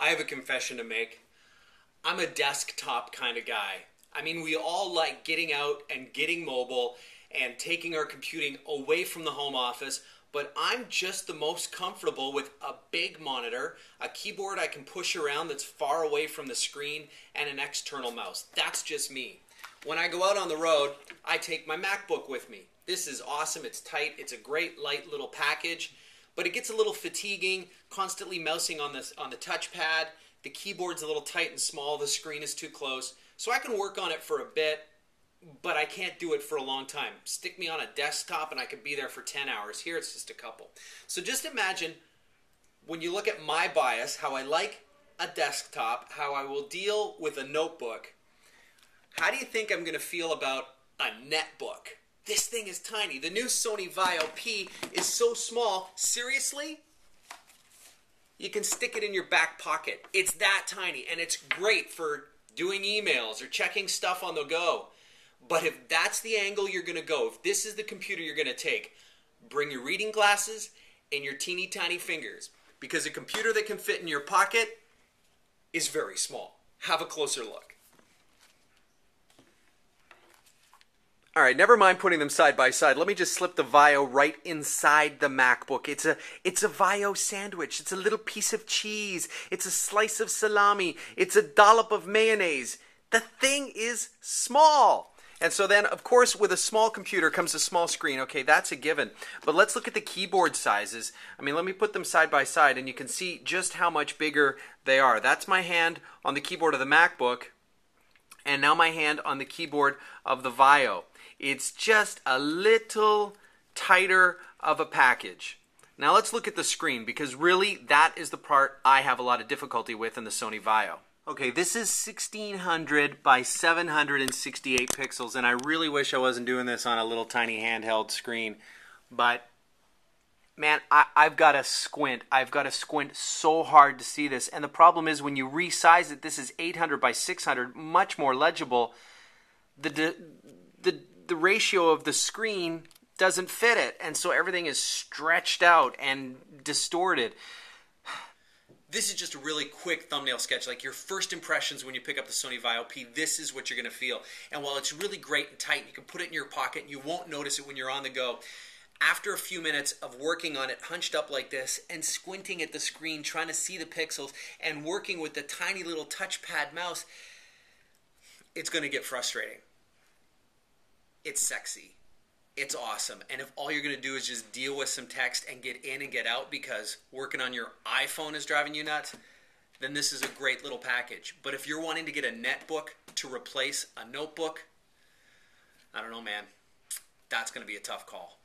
I have a confession to make. I'm a desktop kind of guy. I mean, we all like getting out and getting mobile and taking our computing away from the home office, but I'm just the most comfortable with a big monitor, a keyboard I can push around that's far away from the screen, and an external mouse. That's just me. When I go out on the road, I take my MacBook with me. This is awesome. It's tight. It's a great light little package, but it gets a little fatiguing, constantly mousing on the touchpad. The keyboard's a little tight and small. The screen is too close. So I can work on it for a bit, but I can't do it for a long time. Stick me on a desktop and I could be there for 10 hours. Here it's just a couple. So just imagine when you look at my bias, how I like a desktop, how I will deal with a notebook. How do you think I'm going to feel about a netbook? This thing is tiny. The new Sony Vaio P is so small. Seriously? You can stick it in your back pocket. It's that tiny, and it's great for doing emails or checking stuff on the go. But if that's the angle you're going to go, if this is the computer you're going to take, bring your reading glasses and your teeny tiny fingers. Because a computer that can fit in your pocket is very small. Have a closer look. All right, never mind putting them side by side. Let me just slip the Vaio right inside the MacBook. It's a Vaio sandwich. It's a little piece of cheese. It's a slice of salami. It's a dollop of mayonnaise. The thing is small. And so then, of course, with a small computer comes a small screen. Okay, that's a given. But let's look at the keyboard sizes. I mean, let me put them side by side, and you can see just how much bigger they are. That's my hand on the keyboard of the MacBook, and now my hand on the keyboard of the Vaio. It's just a little tighter of a package. Now let's look at the screen, because really that is the part I have a lot of difficulty with in the Sony Vaio. Okay, this is 1600 by 768 pixels, and I really wish I wasn't doing this on a little tiny handheld screen, but man, I've got to squint. I've got to squint so hard to see this, and the problem is when you resize it, this is 800 by 600, much more legible. The ratio of the screen doesn't fit it, and so everything is stretched out and distorted. This is just a really quick thumbnail sketch, like your first impressions when you pick up the Sony Vaio P. This is what you're going to feel. And while it's really great and tight, you can put it in your pocket, and you won't notice it when you're on the go. After a few minutes of working on it, hunched up like this, and squinting at the screen, trying to see the pixels, and working with the tiny little touchpad mouse, it's going to get frustrating. It's sexy. It's awesome. And if all you're going to do is just deal with some text and get in and get out because working on your iPhone is driving you nuts, then this is a great little package. But if you're wanting to get a netbook to replace a notebook, I don't know, man. That's going to be a tough call.